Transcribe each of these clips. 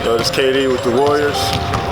Yo, this KD with the Warriors,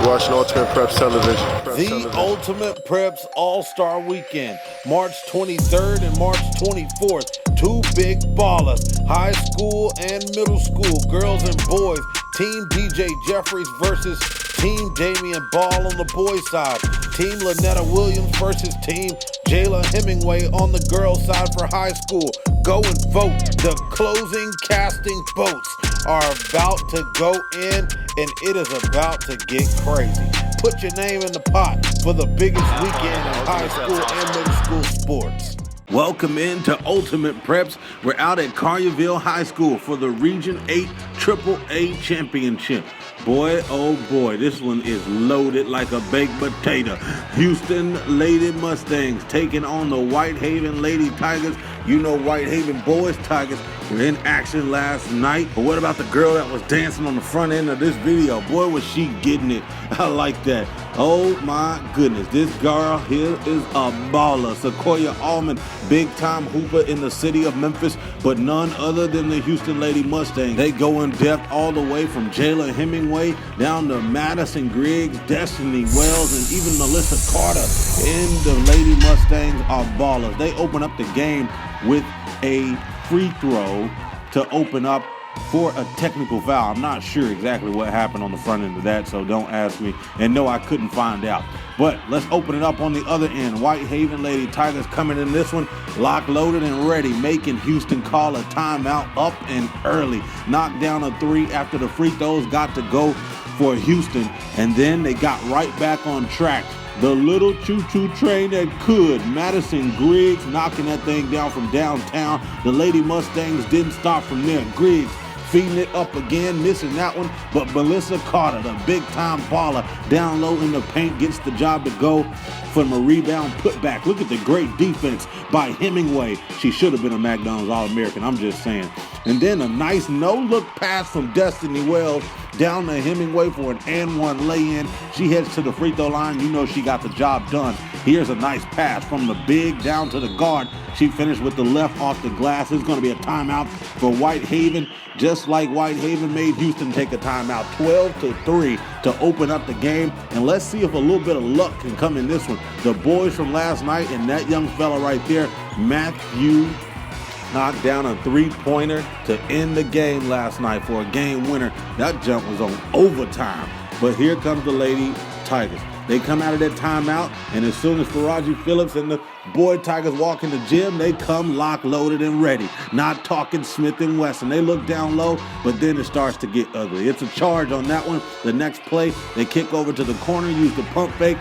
watching Ultimate Preps Television. The Ultimate Preps All-Star Weekend, March 23rd and March 24th. Two big ballers, high school and middle school, girls and boys. Team DJ Jeffries versus Team Damian Ball on the boys' side. Team Lynetta Williams versus Team Jayla Hemingway on the girls' side for high school. Go and vote. The closing casting votes are about to go in, and it is about to get crazy. Put your name in the pot for the biggest weekend in high school and middle school sports. Welcome into Ultimate Preps. We're out at Collierville High School for the Region 8 AAA Championship. Boy, oh boy, this one is loaded like a baked potato. Houston Lady Mustangs taking on the Whitehaven Lady Tigers. You know Whitehaven Boys Tigers were in action last night. But what about the girl that was dancing on the front end of this video? Boy, was she getting it. I like that. Oh my goodness, this girl here is a baller. Sequoia Almond, big time hooper in the city of Memphis, but none other than the Houston Lady Mustangs. They go in depth all the way from Jayla Hemingway down to Madison Griggs, Destiny Wells, and even Melissa Carter. And the Lady Mustangs are ballers. They open up the game with a free throw to open up for a technical foul. I'm not sure exactly what happened on the front end of that, so don't ask me. And no, I couldn't find out. But let's open it up on the other end. Whitehaven Lady Tigers coming in this one, locked, loaded, and ready, making Houston call a timeout up and early. Knocked down a three after the free throws got to go for Houston, and then they got right back on track. The little choo-choo train that could. Madison Griggs knocking that thing down from downtown. The Lady Mustangs didn't stop from there. Griggs feeding it up again, missing that one. But Melissa Carter, the big-time baller, down low in the paint, gets the job to go from a rebound putback. Look at the great defense by Hemingway. She should have been a McDonald's All-American, I'm just saying. And then a nice no-look pass from Destiny Wells down to Hemingway for an and-one lay-in. She heads to the free throw line. You know she got the job done. Here's a nice pass from the big down to the guard. She finished with the left off the glass. It's going to be a timeout for Whitehaven, just like Whitehaven made Houston take a timeout. 12-3 to open up the game. And let's see if a little bit of luck can come in this one. The boys from last night and that young fella right there, Matthew, knocked down a three-pointer to end the game last night for a game winner. That jump was on overtime. But here comes the Lady Tigers. They come out of that timeout, and as soon as Faraji Phillips and the boy Tigers walk in the gym, they come locked, loaded, and ready. Not talking Smith & Wesson. They look down low, but then it starts to get ugly. It's a charge on that one. The next play, they kick over to the corner, use the pump fake,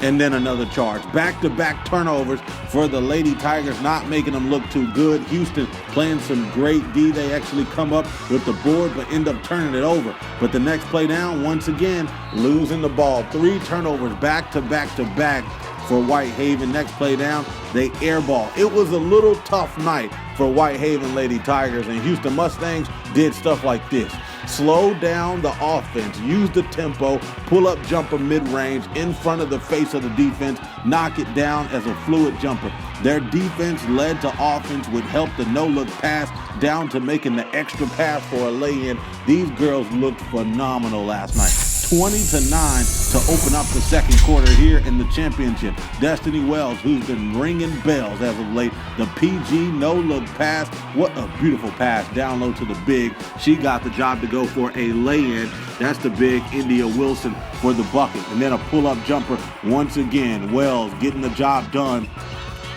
and then another charge. Back-to-back turnovers for the Lady Tigers, not making them look too good. Houston playing some great D. They actually come up with the board, but end up turning it over. But the next play down, once again, losing the ball. Three turnovers back-to-back for Whitehaven. Next play down, they airball. It was a little tough night for Whitehaven Lady Tigers, and Houston Mustangs did stuff like this. Slow down the offense, use the tempo, pull up jumper mid-range in front of the face of the defense, knock it down as a fluid jumper. Their defense led to offense, would help the no-look pass down to making the extra pass for a lay-in. These girls looked phenomenal last night. 20-9 to open up the second quarter here in the championship. Destiny Wells, who's been ringing bells as of late. The PG no-look pass. What a beautiful pass down low to the big. She got the job to go for a lay-in. That's the big India Wilson for the bucket. And then a pull-up jumper once again. Wells getting the job done,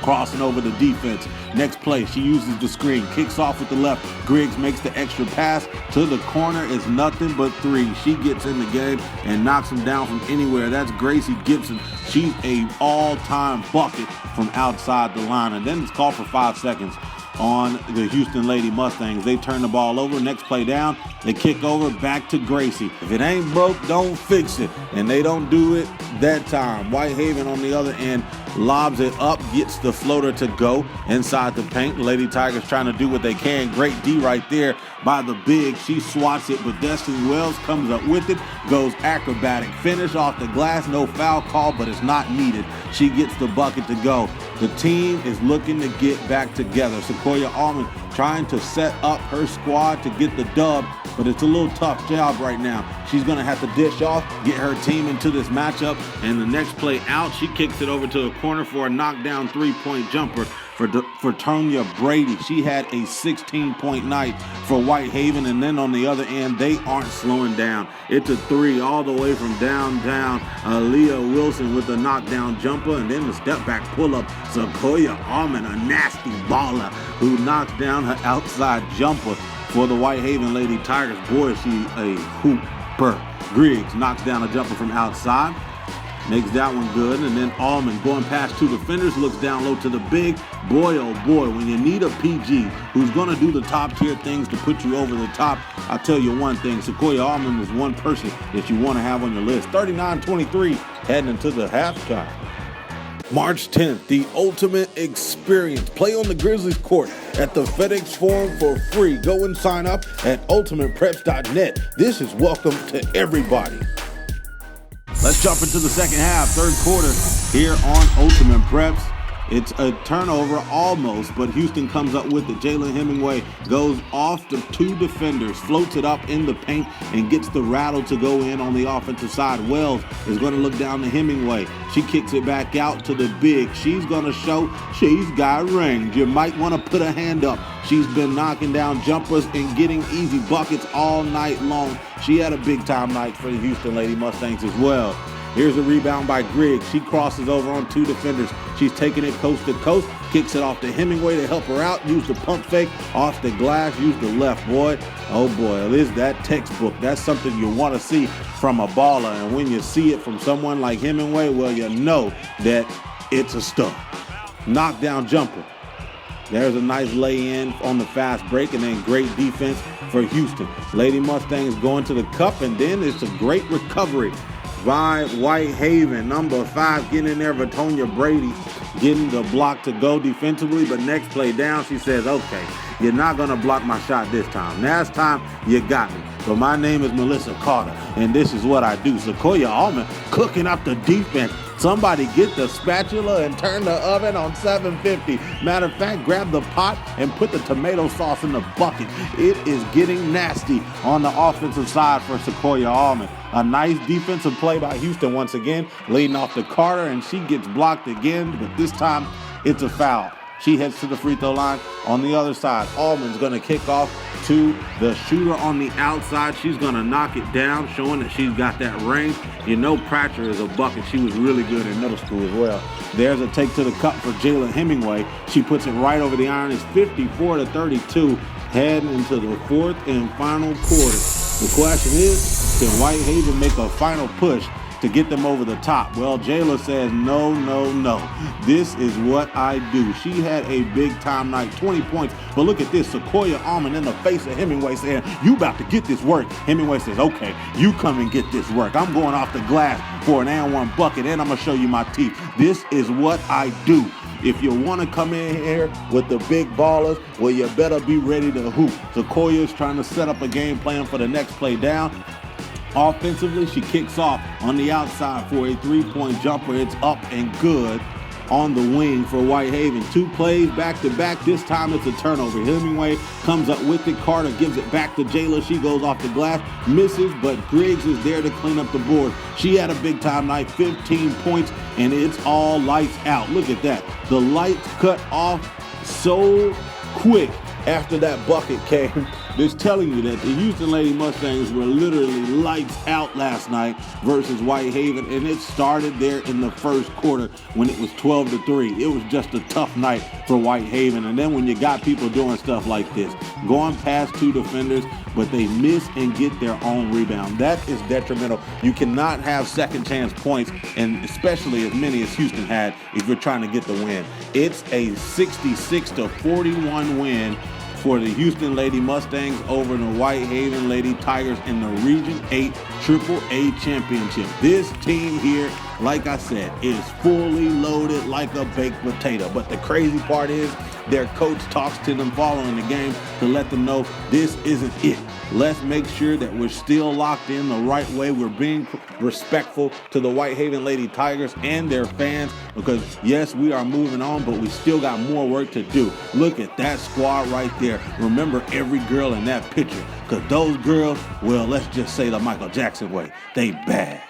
crossing over the defense. Next play, she uses the screen, kicks off with the left. Griggs makes the extra pass to the corner. It's nothing but three. She gets in the game and knocks him down from anywhere. That's Gracie Gibson. She's a all-time bucket from outside the line. And then it's called for 5 seconds on the Houston Lady Mustangs. They turn the ball over. Next play down, they kick over back to Gracie. If it ain't broke, don't fix it. And they don't do it that time. Whitehaven on the other end lobs it up, gets the floater to go inside the paint. Lady Tigers trying to do what they can. Great D right there by the big. She swats it, but Destiny Wells comes up with it, goes acrobatic finish off the glass. No foul call, but it's not needed. She gets the bucket to go. The team is looking to get back together. Sequoia Almond trying to set up her squad to get the dub, but it's a little tough job right now. She's going to have to dish off, get her team into this matchup, and the next play out, she kicks it over to a corner for a knockdown three-point jumper for Tonya Brady. She had a 16-point night for Whitehaven, and then on the other end, they aren't slowing down. It's a three all the way from downtown. Leah Wilson with the knockdown jumper, and then the step-back pull-up. Sequoia Almond, a nasty baller, who knocks down her outside jumper for the Whitehaven Lady Tigers. Boy, she a hooper. Griggs knocks down a jumper from outside. Makes that one good, and then Almond going past two defenders, looks down low to the big. Boy, oh boy, when you need a PG who's going to do the top-tier things to put you over the top, I'll tell you one thing, Sequoia Almond is one person that you want to have on your list. 39-23 heading into the halftime. March 10th, the ultimate experience. Play on the Grizzlies court at the FedEx Forum for free. Go and sign up at ultimatepreps.net. This is welcome to everybody. Let's jump into the second half, third quarter here on Ultimate Preps. It's a turnover almost, but Houston comes up with it. Jayla Hemingway goes off the two defenders, floats it up in the paint, and gets the rattle to go in on the offensive side. Wells is going to look down to Hemingway. She kicks it back out to the big. She's going to show she's got range. You might want to put a hand up. She's been knocking down jumpers and getting easy buckets all night long. She had a big-time night for the Houston Lady Mustangs as well. Here's a rebound by Griggs. She crosses over on two defenders. She's taking it coast to coast, kicks it off to Hemingway to help her out, use the pump fake off the glass, use the left, boy. Oh boy, it is that textbook. That's something you want to see from a baller. And when you see it from someone like Hemingway, well, you know that it's a stud. Knockdown jumper. There's a nice lay-in on the fast break, and then great defense for Houston. Lady Mustangs going to the cup, and then it's a great recovery by Whitehaven. Number 5 getting in there, Tonya Brady getting the block to go defensively, but next play down, she says, okay, you're not going to block my shot this time. Last time, you got me. But my name is Melissa Carter, and this is what I do. Sequoia Almond cooking up the defense. Somebody get the spatula and turn the oven on 750. Matter of fact, grab the pot and put the tomato sauce in the bucket. It is getting nasty on the offensive side for Sequoia Almond. A nice defensive play by Houston once again, leading off to Carter, and she gets blocked again, but this time it's a foul. She heads to the free throw line. On the other side, Almond's going to kick off to the shooter on the outside. She's going to knock it down, showing that she's got that range. You know Pratcher is a bucket. She was really good in middle school as well. There's a take to the cup for Jayla Hemingway. She puts it right over the iron. It's 54-32, heading into the fourth and final quarter. The question is, can Whitehaven make a final push to get them over the top? Well, Jayla says, no, no, no. This is what I do. She had a big-time night, 20 points. But look at this, Sequoia Almond in the face of Hemingway saying, you about to get this work. Hemingway says, okay, you come and get this work. I'm going off the glass for an and one bucket, and I'm going to show you my teeth. This is what I do. If you want to come in here with the big ballers, well, you better be ready to hoop. Sequoia's trying to set up a game plan for the next play down. Offensively, she kicks off on the outside for a three-point jumper. It's up and good on the wing for Whitehaven. 2 plays back-to-back. This time it's a turnover. Hemingway comes up with it. Carter gives it back to Jayla. She goes off the glass, misses, but Griggs is there to clean up the board. She had a big-time night, 15 points, and it's all lights out. Look at that. The lights cut off so quick after that bucket came. It's telling you that the Houston Lady Mustangs were literally lights out last night versus Whitehaven, and it started there in the first quarter when it was 12-3. It was just a tough night for Whitehaven, and then when you got people doing stuff like this, going past 2 defenders, but they miss and get their own rebound. That is detrimental. You cannot have second chance points, and especially as many as Houston had, if you're trying to get the win. It's a 66-41 win for the Houston Lady Mustangs over the Whitehaven Lady Tigers in the Region 8 AAA Championship. This team here, like I said, is fully loaded like a baked potato. But the crazy part is their coach talks to them following the game to let them know this isn't it. Let's make sure that we're still locked in the right way. We're being respectful to the Whitehaven Lady Tigers and their fans because, yes, we are moving on, but we still got more work to do. Look at that squad right there. Remember every girl in that picture because those girls, well, let's just say the Michael Jackson way, they bad.